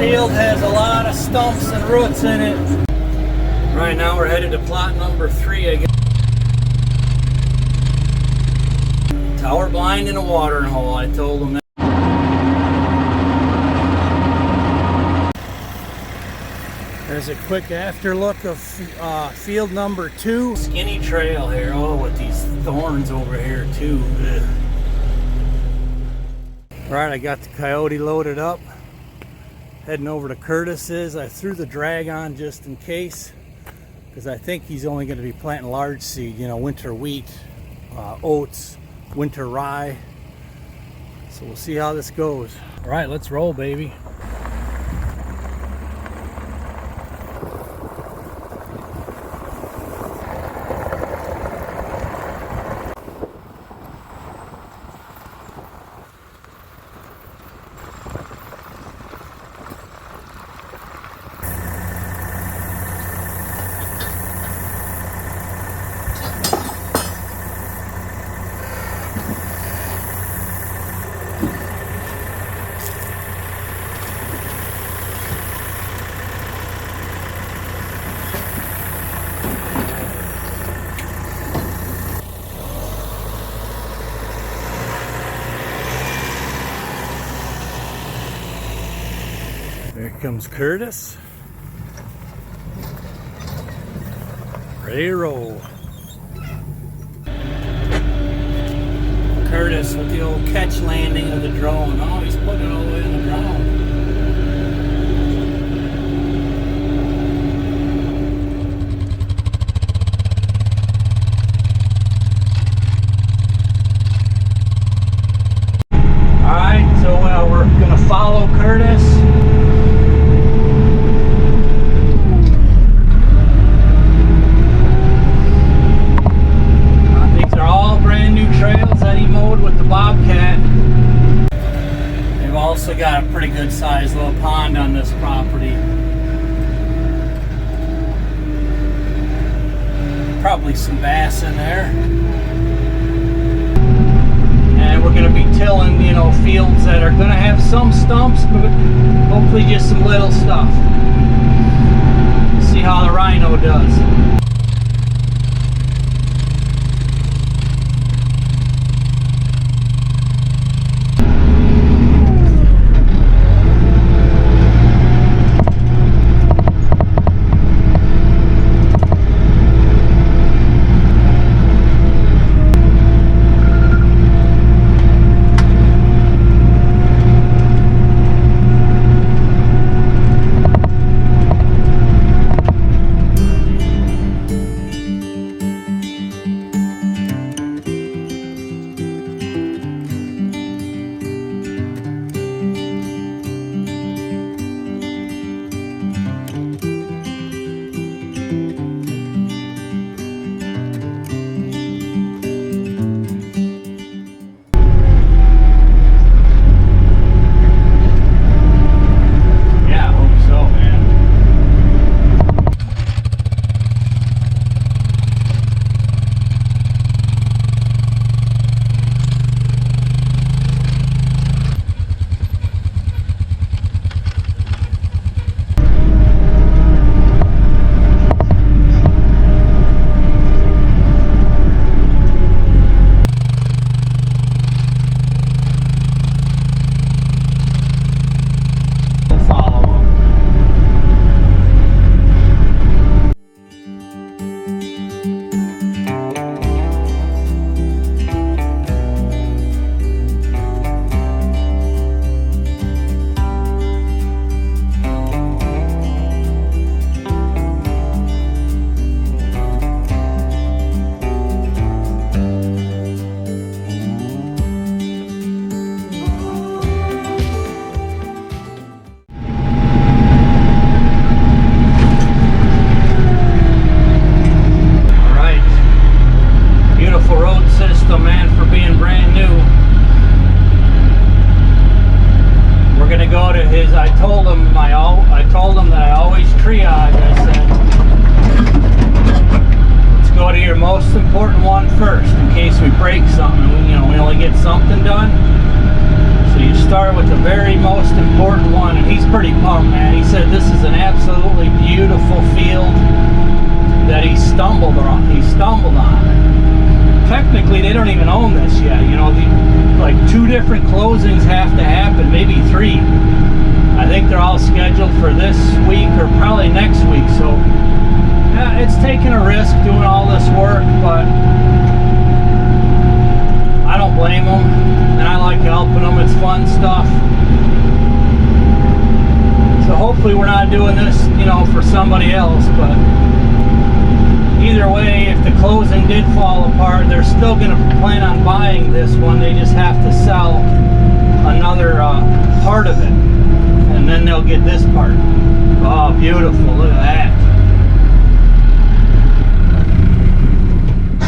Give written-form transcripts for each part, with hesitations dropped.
field has a lot of stumps and roots in it. Right now we're headed to plot number 3 again. Tower blind in a watering hole, I told them that. There's a quick after look of field number 2. Skinny trail here. Oh, with these thorns over here too. Ugh. Right, I got the Kioti loaded up. Heading over to Curtis's. I threw the drag on just in case, because I think he's only going to be planting large seed, you know, winter wheat, oats, winter rye. So we'll see how this goes. All right, let's roll, baby. There comes Curtis. Ready to roll. Curtis with the old catch landing of the drone. Oh, he's putting it all the way in the ground. Alright, so we're going to follow Curtis. Also got a pretty good sized little pond on this property. Probably some bass in there. And we're going to be tilling, you know, fields that are going to have some stumps, but hopefully just some little stuff. See how the Rhino does. start with the very most important one, and he's pretty pumped, man. He said this is an absolutely beautiful field that he stumbled on. Technically, they don't even own this yet. You know, like 2 different closings have to happen, maybe 3. I think they're all scheduled for this week or probably next week. So, yeah, it's taking a risk doing all this work, but I don't blame them, and I like helping them. It's fun stuff. So hopefully we're not doing this, you know, for somebody else, but either way, if the closing did fall apart, they're still going to plan on buying this one. They just have to sell another part of it, and then they'll get this part. Oh, beautiful. Look at that.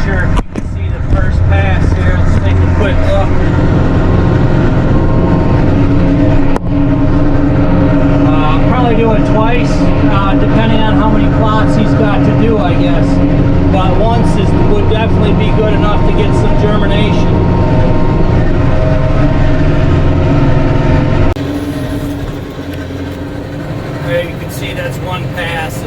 Sure, if you can see the first pass here. Let's take a quick look. Probably do it twice, depending on how many plots he's got to do, I guess. But once would definitely be good enough to get some germination. There you can see that's one pass.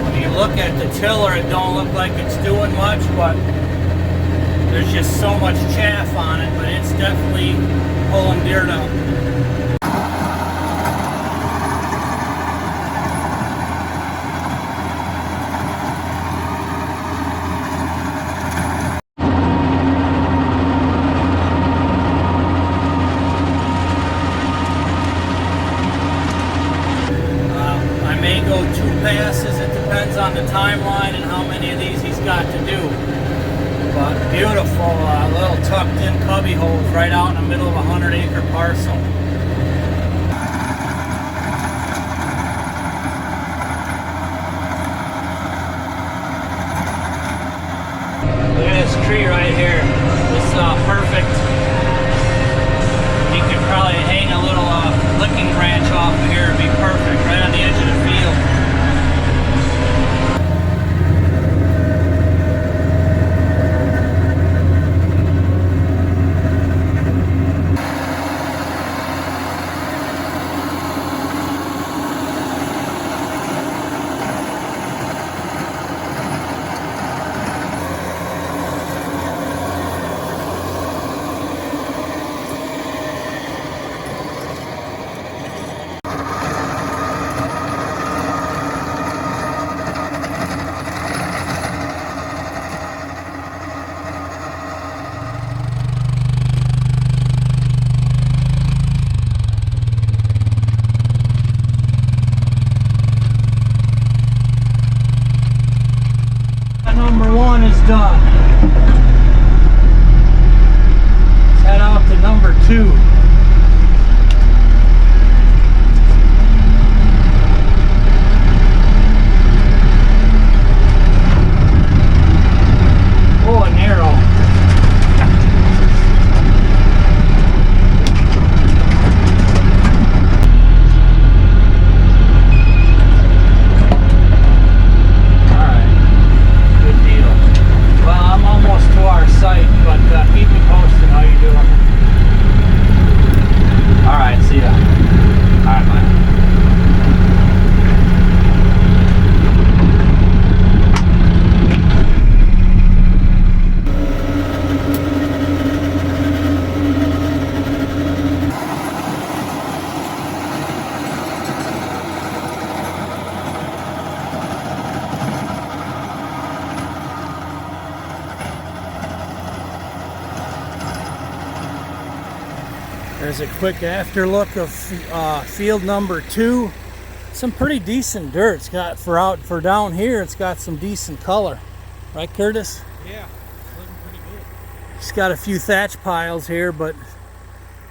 When you look at the tiller, it don't look like it's doing much, but there's just so much chaff on it, but it's definitely pulling dirt up. Passes, it depends on the timeline and how many of these he's got to do. But beautiful little tucked in cubby holes right out in the middle of a 100-acre parcel. Look at this tree right here. This is perfect. You could probably hang a little licking branch off of here. It'd be perfect right on the edge of the field. Number 1 is done. Let's head out to number 2. Oh, a narrow. There's a quick after look of field number 2. Some pretty decent dirt. It's got for down here. It's got some decent color, right, Curtis? Yeah, it's looking pretty good. It's got a few thatch piles here, but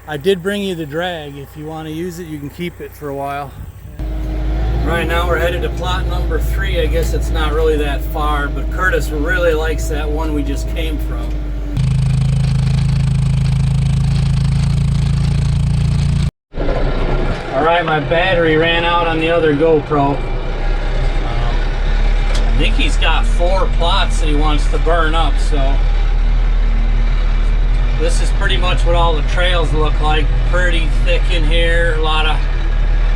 I did bring you the drag. If you want to use it, you can keep it for a while. Right now we're headed to plot number 3. I guess it's not really that far, but Curtis really likes that one we just came from. Alright, my battery ran out on the other GoPro. I think he's got 4 plots that he wants to burn up, so This is pretty much what all the trails look like. Pretty thick in here.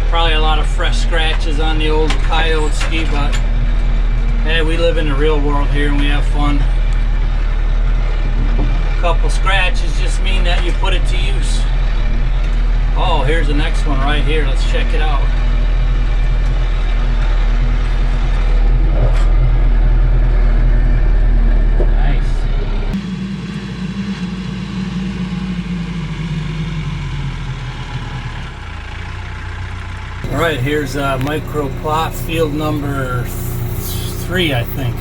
Probably a lot of fresh scratches on the old Kioti, but hey, we live in the real world here and we have fun. A couple scratches just mean that you put it to use. Oh, here's the next one right here. Let's check it out. Alright, here's micro plot field number 3, I think.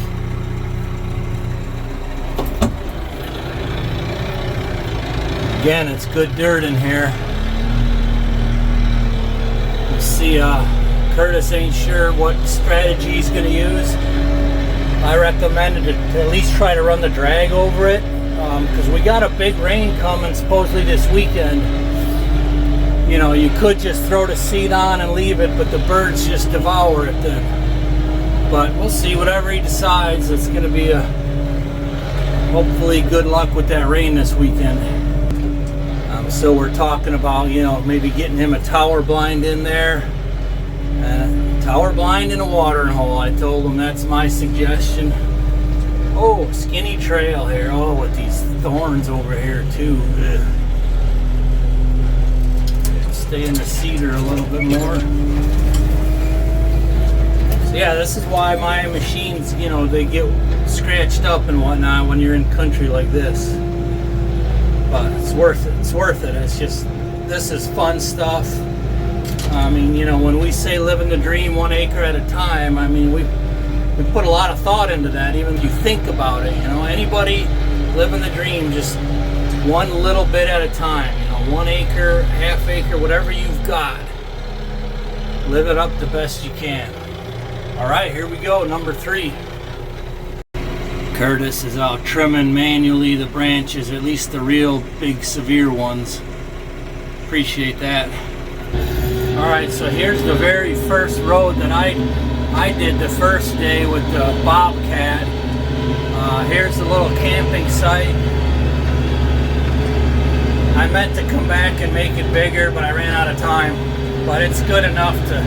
Again, it's good dirt in here. You see, Curtis ain't sure what strategy he's going to use. I recommended to at least try to run the drag over it, because we got a big rain coming supposedly this weekend. You know, you could just throw the seed on and leave it, but the birds just devour it then. But we'll see, whatever he decides. It's going to be hopefully good luck with that rain this weekend. So we're talking about, you know, maybe getting him a tower blind in there. Tower blind in a watering hole. I told him that's my suggestion. Oh, skinny trail here. Oh, with these thorns over here too. Ugh. Stay in the cedar a little bit more. So yeah, this is why my machines, you know, they get scratched up and whatnot when you're in country like this. But it's worth it. It's worth it. It's just, this is fun stuff. I mean, you know, when we say living the dream 1 acre at a time, I mean, we put a lot of thought into that. Even if you think about it, you know, anybody living the dream, just one little bit at a time. 1 acre, half acre, whatever you've got, live it up the best you can. All right, here we go, number 3. Curtis is out trimming manually the branches, at least the real big severe ones. Appreciate that. All right, so here's the very first road that I did the first day with the Bobcat. Here's the little camping site. I meant to come back and make it bigger, but I ran out of time. But it's good enough to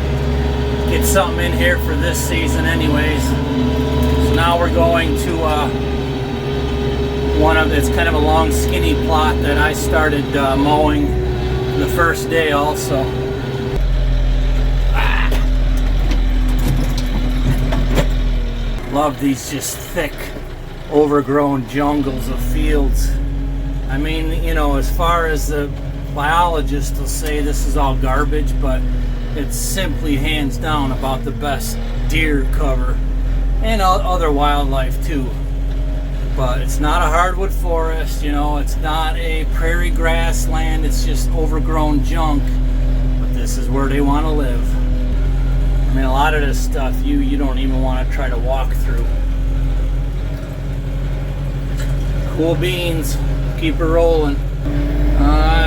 get something in here for this season anyways. So now we're going to it's kind of a long skinny plot that I started mowing the first day also. Love these just thick, overgrown jungles of fields. I mean, you know, as far as the biologists will say this is all garbage, but it's simply hands down about the best deer cover and other wildlife too. But it's not a hardwood forest, you know, it's not a prairie grassland, it's just overgrown junk. But this is where they want to live. I mean, a lot of this stuff you don't even want to try to walk through. Cool beans. Keep it rolling.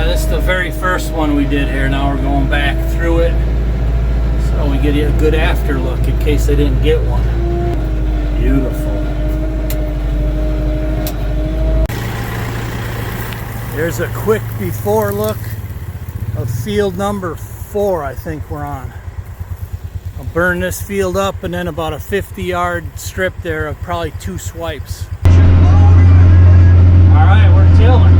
This is the very first one we did here. Now we're going back through it so we get a good after look in case I didn't get one. Beautiful. There's a quick before look of field number 4 I think we're on. I'll burn this field up and then about a 50-yard strip there of probably 2 swipes. Alright, we're tilling.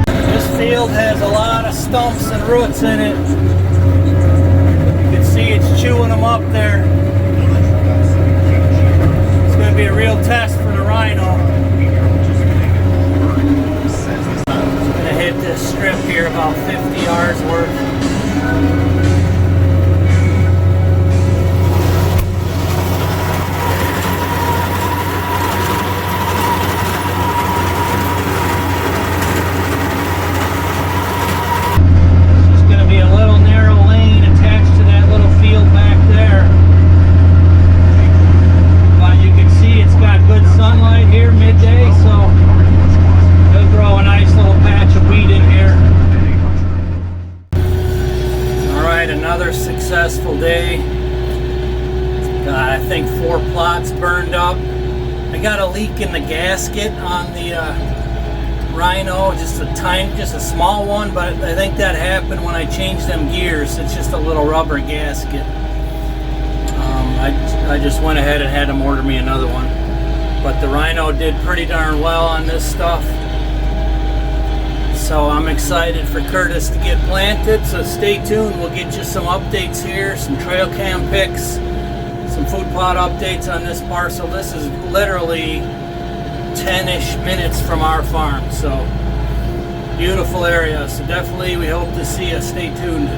This field has a lot of stumps and roots in it. You can see it's chewing them up there. It's going to be a real test for the Rhino. It's going to hit this strip here about 50 yards worth. Here, maybe gasket on the Rhino, just a small one, but I think that happened when I changed them gears. It's just a little rubber gasket. I just went ahead and had them order me another one. But the Rhino did pretty darn well on this stuff. So I'm excited for Curtis to get planted, so stay tuned. We'll get you some updates here, some trail cam pics, some food plot updates on this parcel. This is literally 10-ish minutes from our farm, so beautiful area. So definitely we hope to see you. Stay tuned.